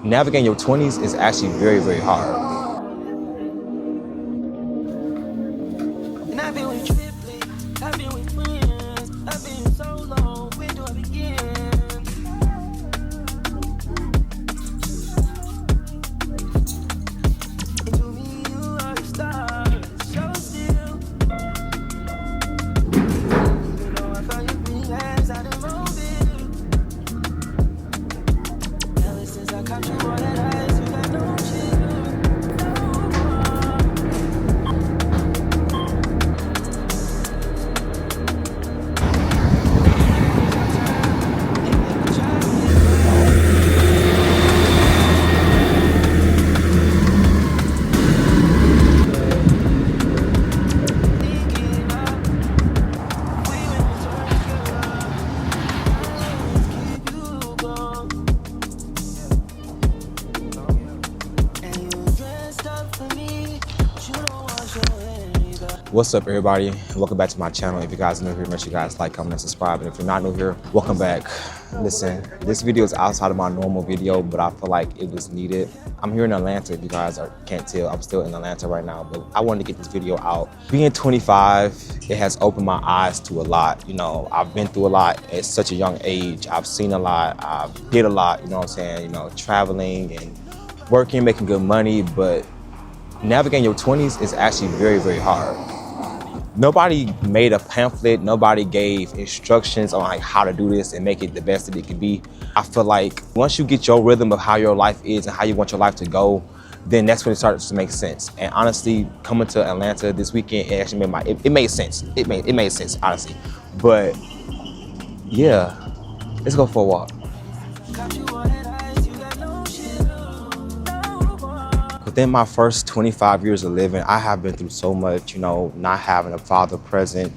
navigating your 20s is actually very, very hard. What's up, everybody? Welcome back to my channel. If you guys are new here, make sure you guys like, comment, and subscribe. And if you're not new here, welcome back. Listen, this video is outside of my normal video, but I feel like it was needed. I'm here in Atlanta. If you guys can't tell, I'm still in Atlanta right now, but I wanted to get this video out. Being 25, it has opened my eyes to a lot. You know, I've been through a lot at such a young age. I've seen a lot. I've did a lot, you know what I'm saying? You know, traveling and working, making good money, but navigating your 20s is actually very, very hard. Nobody made a pamphlet, nobody gave instructions on like how to do this and make it the best that it can be. I feel like once you get your rhythm of how your life is and how you want your life to go, then that's when it starts to make sense. And honestly, coming to Atlanta this weekend, it actually it made sense. It made sense, honestly. But yeah, let's go for a walk. Within my first 25 years of living, I have been through so much, you know, not having a father present,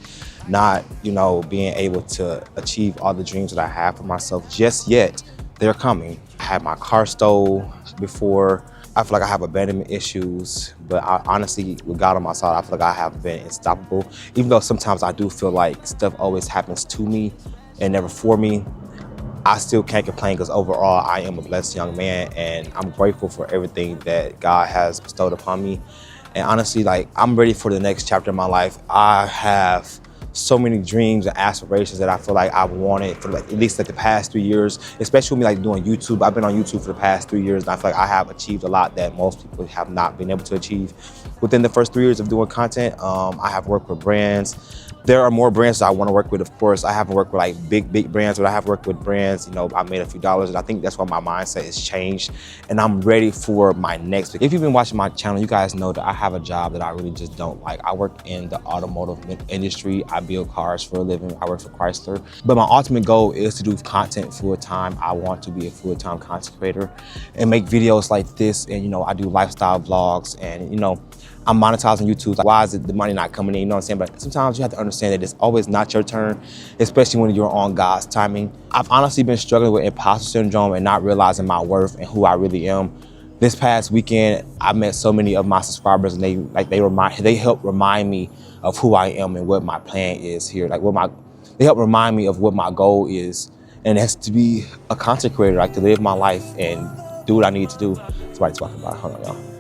not, you know, being able to achieve all the dreams that I have for myself just yet. They're coming. I had my car stole before. I feel like I have abandonment issues, but honestly, with God on my side, I feel like I have been unstoppable. Even though sometimes I do feel like stuff always happens to me and never for me, I still can't complain because overall I am a blessed young man and I'm grateful for everything that God has bestowed upon me. And honestly, like, I'm ready for the next chapter of my life. I have so many dreams and aspirations that I feel like I've wanted for like at least like the past 3 years, especially with me like doing YouTube. I've been on YouTube for the past 3 years and I feel like I have achieved a lot that most people have not been able to achieve. Within the first 3 years of doing content, I have worked with brands. There are more brands that I want to work with, of course. I haven't worked with like big brands, but I have worked with brands, you know, I made a few dollars, and I think that's why my mindset has changed, and I'm ready for my next. If you've been watching my channel, you guys know that I have a job that I really just don't like. I work in the automotive industry. I build cars for a living. I work for Chrysler. But my ultimate goal is to do content full time. I want to be a full-time content creator and make videos like this, and, you know, I do lifestyle vlogs, and, you know, I'm monetizing YouTube. Why is the money not coming in? You know what I'm saying? But sometimes you have to understand that it's always not your turn, especially when you're on God's timing. I've honestly been struggling with imposter syndrome and not realizing my worth and who I really am. This past weekend, I met so many of my subscribers, and they help remind me of who I am and what my plan is here. Like they help remind me of what my goal is, and it has to be a content creator, like to live my life and do what I need to do. That's what I'm talking about. Hold on, y'all.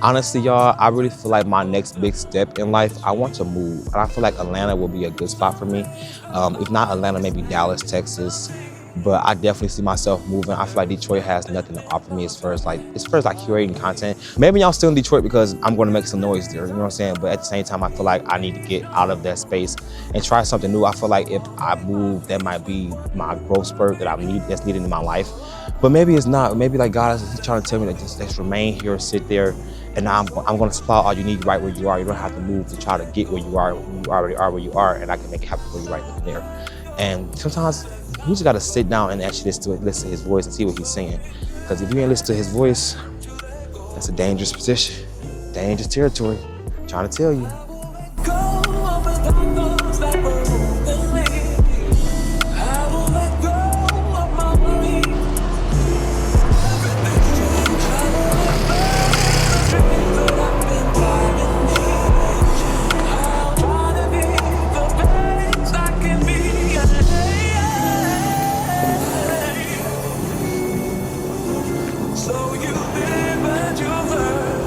Honestly, y'all, I really feel like my next big step in life, I want to move. And I feel like Atlanta will be a good spot for me. If not Atlanta, maybe Dallas, Texas. But I definitely see myself moving. I feel like Detroit has nothing to offer me as far as like curating content. Maybe y'all still in Detroit because I'm going to make some noise there, you know what I'm saying? But at the same time, I feel like I need to get out of that space and try something new. I feel like if I move, that might be my growth spurt that's needed in my life. But maybe it's not. Maybe like God is trying to tell me that just remain here, sit there, and I'm going to supply all you need right where you are. You don't have to move to try to get where you are. You already are where you are, and I can make it happen for you right then and there. And sometimes you just got to sit down and actually listen to his voice and see what he's saying. Because if you ain't listen to his voice, that's a dangerous position, dangerous territory. I'm trying to tell you.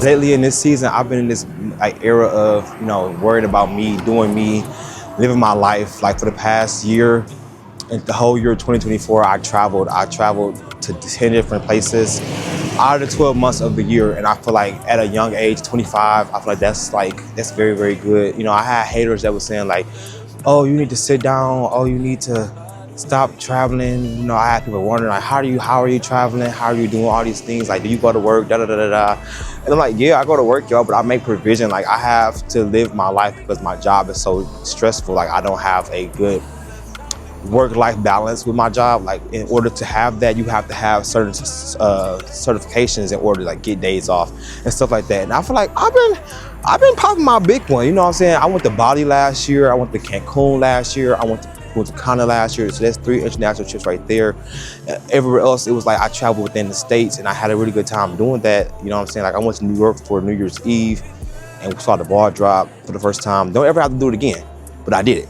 Lately in this season, I've been in this like era of, you know, worried about me, doing me, living my life. Like for the past year, and the whole year 2024, I traveled to 10 different places out of the 12 months of the year. And I feel like at a young age, 25, I feel like that's very, very good. You know, I had haters that were saying like, oh, you need to sit down. Oh, you need to stop traveling. You know, I had people wondering like, how are you traveling? How are you doing all these things? Like, do you go to work? Da da da da da. And I'm like, yeah, I go to work, y'all, but I make provision. Like, I have to live my life because my job is so stressful. Like, I don't have a good work-life balance with my job. Like, in order to have that, you have to have certain certifications in order to like get days off and stuff like that. And I feel like I've been popping my big one. You know what I'm saying? I went to Bali last year. I went to Cancun last year. I went to Canada last year. So that's 3 international trips right there. Everywhere else, it was like I traveled within the States, and I had a really good time doing that. You know what I'm saying? Like, I went to New York for New Year's Eve and we saw the ball drop for the first time. Don't ever have to do it again, but I did it.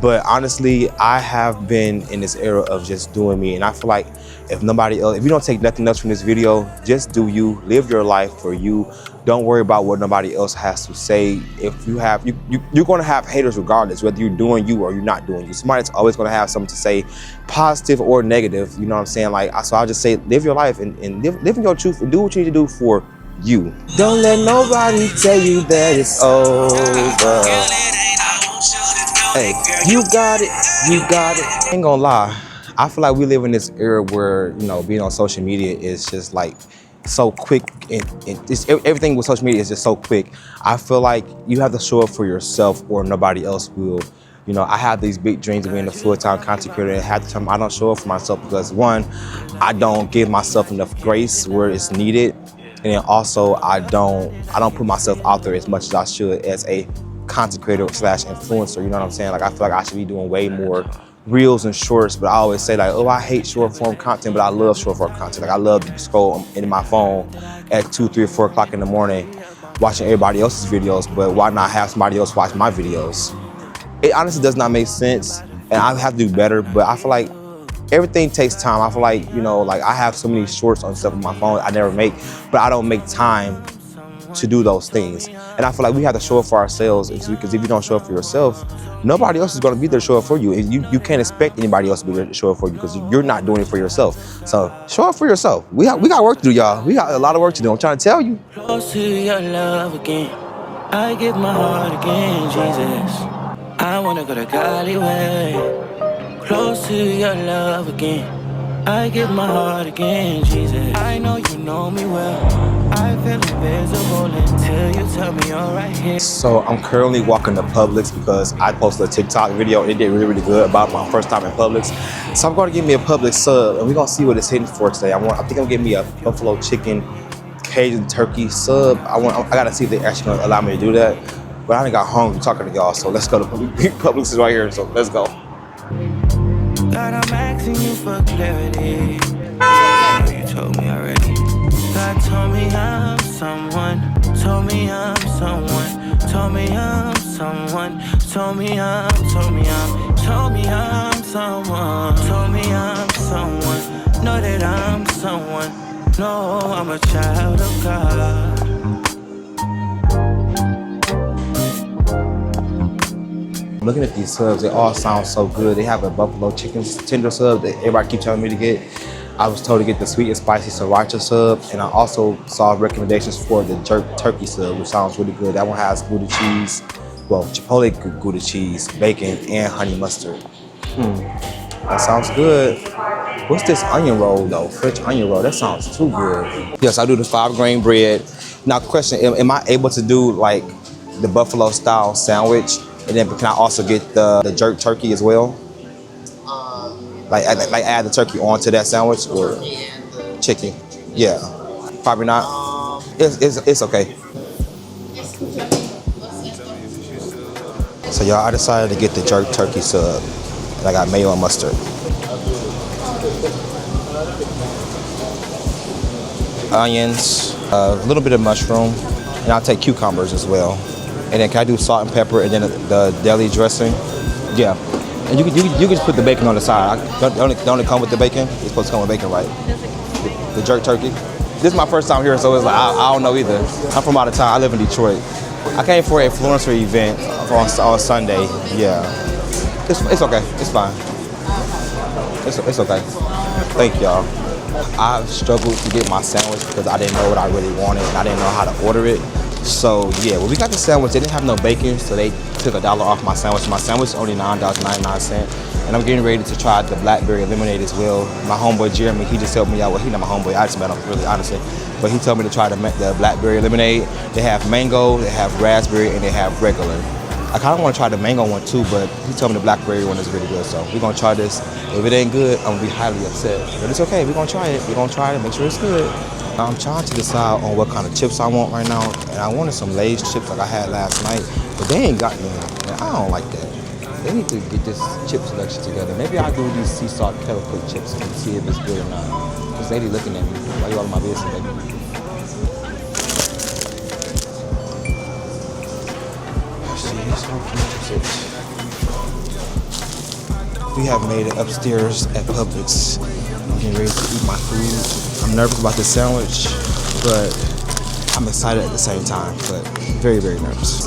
But honestly, I have been in this era of just doing me. And I feel like if you don't take nothing else from this video, just do you, live your life for you. Don't worry about what nobody else has to say. If you have, you're gonna have haters regardless, whether you're doing you or you're not doing you. Somebody's always gonna have something to say, positive or negative, you know what I'm saying? Like, so I'll just say, live your life and live in your truth and do what you need to do for you. Don't let nobody tell you that it's over. Hey, you got it, you got it. I ain't gonna lie, I feel like we live in this era where, you know, being on social media is just like so quick, and everything with social media is just so quick. I feel like you have to show up for yourself or nobody else will. You know, I have these big dreams of being a full-time content creator, and half the time I don't show up for myself because one, I don't give myself enough grace where it's needed, and then also I don't put myself out there as much as I should as a content creator / influencer, you know what I'm saying? Like, I feel like I should be doing way more reels and shorts, but I always say like, oh, I hate short form content, but I love short form content. Like, I love to scroll into my phone at 2, 3, or 4 o'clock in the morning watching everybody else's videos, but why not have somebody else watch my videos? It honestly does not make sense, and I have to do better, but I feel like everything takes time. I feel like, you know, like I have so many shorts on stuff on my phone I never make, but I don't make time to do those things. And I feel like we have to show up for ourselves, because if you don't show up for yourself, nobody else is going to be there to show up for you. And you can't expect anybody else to be there to show up for you because you're not doing it for yourself. So show up for yourself. We got work to do, y'all. We got a lot of work to do. I'm trying to tell you. Close to your love again. I give my heart again, Jesus. I want to go the godly way. Close to your love again. I give my heart again, Jesus. I know you know me well. I feel invisible until you tell me you're right here. So I'm currently walking to Publix because I posted a TikTok video and it did really, really good about my first time in Publix. So I'm going to give me a Publix sub and we're going to see what it's hitting for today. I think I'm going to give me a buffalo chicken Cajun turkey sub. I got to see if they actually going to allow me to do that. But I done got hungry talking to y'all, so let's go to Publix is right here, so let's go. God, I'm asking you for clarity. I know you told me already. God told me I'm someone. Told me I'm someone. Told me I'm someone. Told me I'm someone. Told me I'm someone. Know that I'm someone. No, I'm a child of God. Looking at these subs, they all sound so good. They have a buffalo chicken tender sub that everybody keeps telling me to get. I was told to get the sweet and spicy sriracha sub, and I also saw recommendations for the jerk turkey sub, which sounds really good. That one has Gouda cheese, well, Chipotle Gouda cheese, bacon, and honey mustard. That sounds good. What's this onion roll though? French onion roll, that sounds too good. Yes, I do the 5-grain bread. Now question, am I able to do like the buffalo style sandwich? And then can I also get the jerk turkey as well? Like add the turkey onto that sandwich or chicken? Yeah, probably not. It's okay. So y'all, I decided to get the jerk turkey sub. And I got mayo and mustard. Onions, a little bit of mushroom, and I'll take cucumbers as well. And then can I do salt and pepper and then the deli dressing? Yeah. And you can just put the bacon on the side. Don't it come with the bacon? It's supposed to come with bacon, right? The jerk turkey? This is my first time here, so it's like I don't know either. I'm from out of town. I live in Detroit. I came for a influencer event on Sunday. Yeah, it's okay. It's fine. It's okay. Thank y'all. I've struggled to get my sandwich because I didn't know what I really wanted and I didn't know how to order it. So yeah, when we got the sandwich, they didn't have no bacon, so they took $1 off my sandwich. My sandwich is only $9.99, and I'm getting ready to try the blackberry lemonade as well. My homeboy Jeremy, he just helped me out. Well, he's not my homeboy, I just met him really honestly, but he told me to try the blackberry lemonade. They have mango, they have raspberry, and they have regular. I kind of want to try the mango one too, but he told me the blackberry one is really good, so we're gonna try this. If it ain't good, I'm gonna be highly upset, but it's okay. We're gonna try it. We're gonna try it, make sure it's good. I'm trying to decide on what kind of chips I want right now, and I wanted some Lay's chips like I had last night, but they ain't got none, and I don't like that. They need to get this chip selection together. Maybe I'll do these sea salt kettle cooked chips and see if it's good or not. This lady looking at me. Why you all in my business, baby? We have made it upstairs at Publix. I'm getting ready to eat my food. I'm nervous about this sandwich, but I'm excited at the same time, but very, very nervous.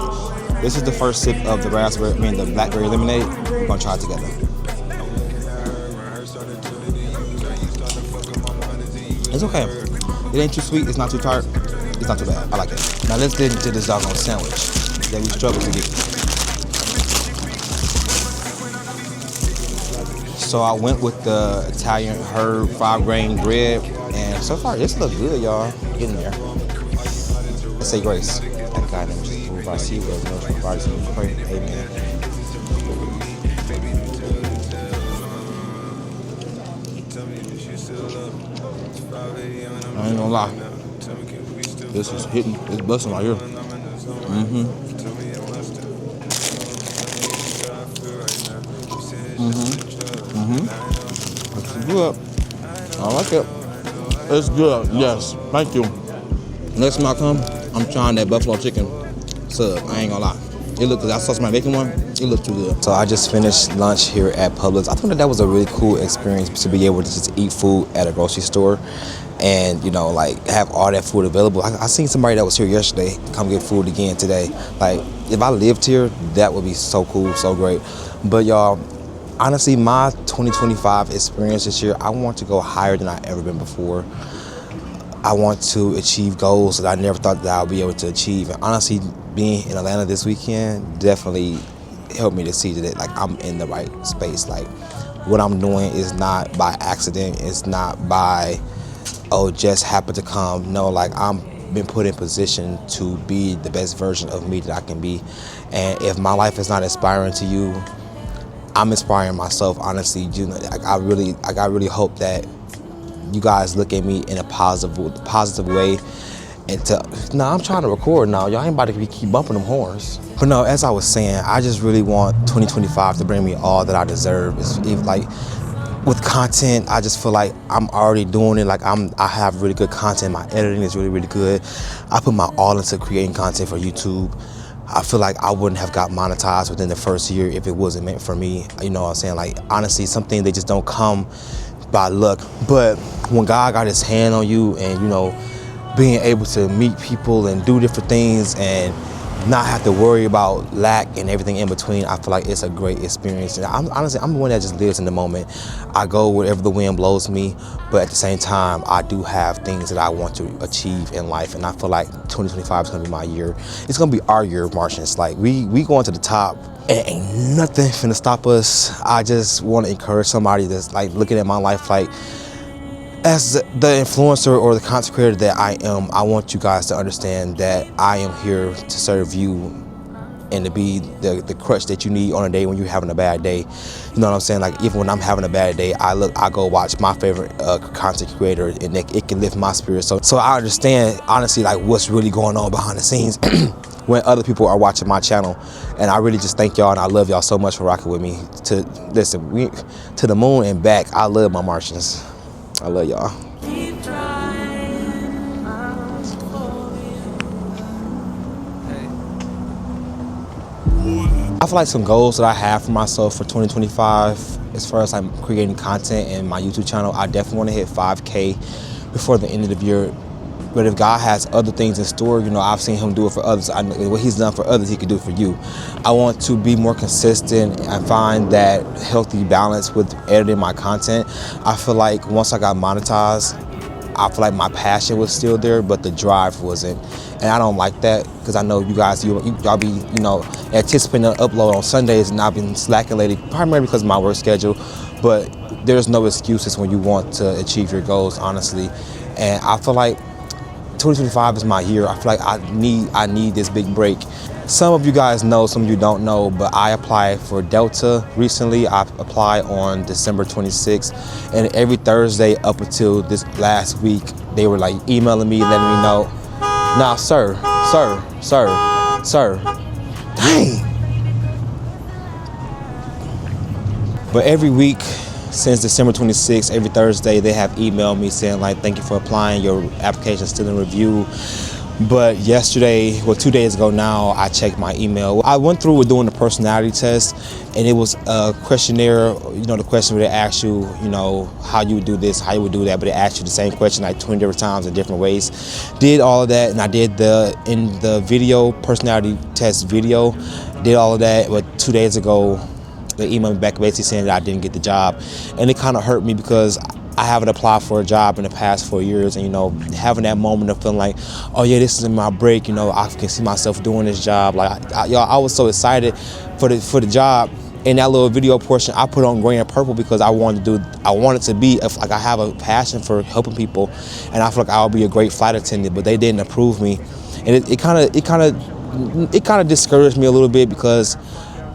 This is the first sip of the the blackberry lemonade. We're gonna try it together. It's okay. It ain't too sweet, it's not too tart, it's not too bad. I like it. Now let's get into this doggone sandwich that we struggled to get. So I went with the Italian herb 5-grain bread, and so far this look good, y'all. Get in there. Let's say grace. That God never just move. I see what knows from bodies and pray. Amen. I ain't gonna lie. This is hitting. It's busting right here. It's good. I like it. It's good. Yes. Thank you. Next time I come, I'm trying that buffalo chicken sub. I ain't gonna lie. It looked good. I saw somebody making one. It looked too good. So I just finished lunch here at Publix. I thought that was a really cool experience to be able to just eat food at a grocery store and, you know, like have all that food available. I seen somebody that was here yesterday come get food again today. Like, if I lived here, that would be so cool, so great. But y'all, honestly, my 2025 experience this year, I want to go higher than I've ever been before. I want to achieve goals that I never thought that I'll be able to achieve. And honestly, being in Atlanta this weekend definitely helped me to see that like I'm in the right space. Like, what I'm doing is not by accident. It's not by, oh, just happened to come. No, like I'm been put in position to be the best version of me that I can be. And if my life is not inspiring to you, I'm inspiring myself, honestly. You know, I really hope that you guys look at me in a positive way. And I'm trying to record now. Y'all ain't about to keep bumping them horns. But no, as I was saying, I just really want 2025 to bring me all that I deserve. Like with content, I just feel like I'm already doing it. Like I have really good content. My editing is really, really good. I put my all into creating content for YouTube. I feel like I wouldn't have got monetized within the first year if it wasn't meant for me. You know what I'm saying? Like, honestly, some things, they just don't come by luck. But when God got his hand on you and, you know, being able to meet people and do different things and not have to worry about lack and everything in between, I feel like it's a great experience. And I'm the one that just lives in the moment. I go wherever the wind blows me, but at the same time, I do have things that I want to achieve in life, and I feel like 2025 is gonna be my year. It's gonna be our year of Martians. Like we going to the top, and ain't nothing finna stop us. I just want to encourage somebody that's like looking at my life like, as the influencer or the content creator that I am, I want you guys to understand that I am here to serve you and to be the crutch that you need on a day when you're having a bad day. You know what I'm saying? Like, even when I'm having a bad day, I go watch my favorite content creator, and it can lift my spirit. So I understand, honestly, like what's really going on behind the scenes when other people are watching my channel. And I really just thank y'all, and I love y'all so much for rocking with me to the moon and back. I love my Martians. I love y'all. I feel like some goals that I have for myself for 2025, as far as I'm creating content in my YouTube channel, I definitely want to hit 5K before the end of the year. But if God has other things in store, you know, I've seen him do it for others. I know what he's done for others, he could do for you. I want to be more consistent and find that healthy balance with editing my content. I feel like once I got monetized, I feel like my passion was still there, but the drive wasn't. And I don't like that, because I know you guys, y'all be, you know, anticipating an upload on Sundays, and I've been slacking lately, primarily because of my work schedule. But there's no excuses when you want to achieve your goals, honestly. And I feel like 2025 is my year. I feel like I need this big break. Some of you guys know, some of you don't know, but I applied for Delta recently. I applied on December 26th, and every Thursday up until this last week, they were like emailing me, letting me know, nah, sir, dang. But every week since December 26th, every Thursday, they have emailed me saying like, thank you for applying, your application is still in review. But yesterday, well, 2 days ago now, I checked my email. I went through with doing the personality test, and it was a questionnaire, you know, the question where they ask you, you know, how you would do this, how you would do that, but they asked you the same question like 20 different times in different ways. Did all of that, and I did in the video, personality test video, did all of that, but 2 days ago, they emailed me back basically saying that I didn't get the job. And it kind of hurt me because I haven't applied for a job in the past 4 years, and, you know, having that moment of feeling like, oh yeah, this is my break, you know, I can see myself doing this job. Like, I was so excited for the job. In that little video portion, I put on gray and purple because I wanted to be, like, I have a passion for helping people, and I feel like I'll be a great flight attendant, but they didn't approve me. And it kind of discouraged me a little bit, because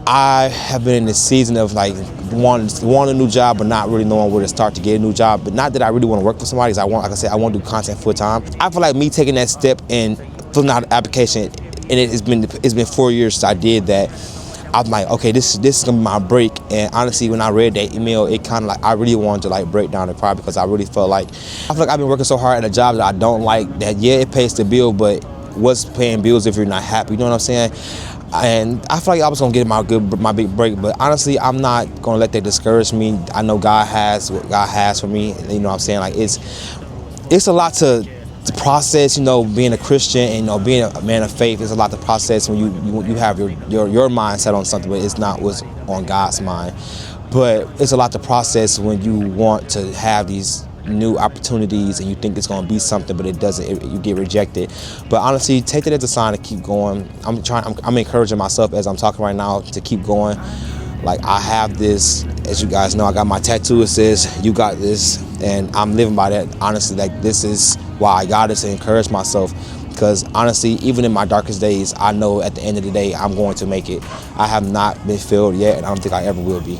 I have been in this season of like wanting a new job, but not really knowing where to start to get a new job. But not that I really want to work for somebody, because like I said, I want to do content full time. I feel like me taking that step and filling out an application, and it's been 4 years since I did that. I'm like, okay, this is gonna be my break. And honestly, when I read that email, it kind of like, I really wanted to like break down and cry, because I really felt like, I've been working so hard at a job that I don't like, that yeah, it pays the bill, but what's paying bills if you're not happy? You know what I'm saying? And I feel like I was gonna get my big break, but honestly, I'm not gonna let that discourage me. I know God has what God has for me. You know what I'm saying? Like, it's a lot to process, you know, being a Christian and, you know, being a man of faith. It's a lot to process when you have your mindset on something, but it's not what's on God's mind. But it's a lot to process when you want to have these new opportunities and you think it's going to be something, but it doesn't. You get rejected. But honestly, take that as a sign to keep going. I'm encouraging myself as I'm talking right now to keep going. Like, I have this, as you guys know, I got my tattoo. It says, "You got this," and I'm living by that. Honestly, like, this is why I got it, to encourage myself. Because honestly, even in my darkest days, I know at the end of the day, I'm going to make it. I have not been failed yet, and I don't think I ever will be.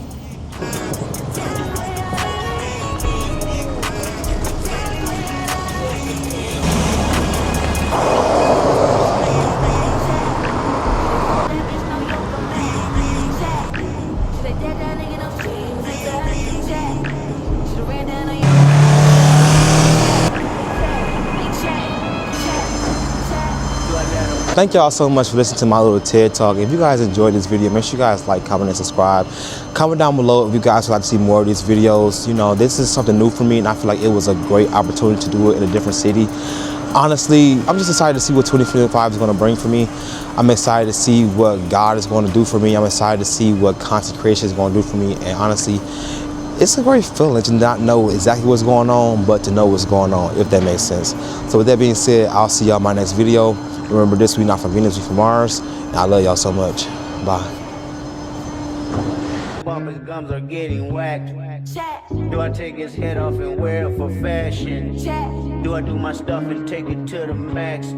Thank y'all so much for listening to my little TED Talk. If you guys enjoyed this video, make sure you guys like, comment, and subscribe. Comment down below if you guys would like to see more of these videos. You know, this is something new for me, and I feel like it was a great opportunity to do it in a different city. Honestly, I'm just excited to see what 2025 is going to bring for me. I'm excited to see what God is going to do for me. I'm excited to see what content creation is going to do for me. And honestly, it's a great feeling to not know exactly what's going on, but to know what's going on, if that makes sense. So with that being said, I'll see y'all in my next video. Remember, this we not from Venus, we from Mars. And I love y'all so much. Bye. His gums are getting whacked. Do I take his head off and wear it for fashion? Do I do my stuff and take it to the max?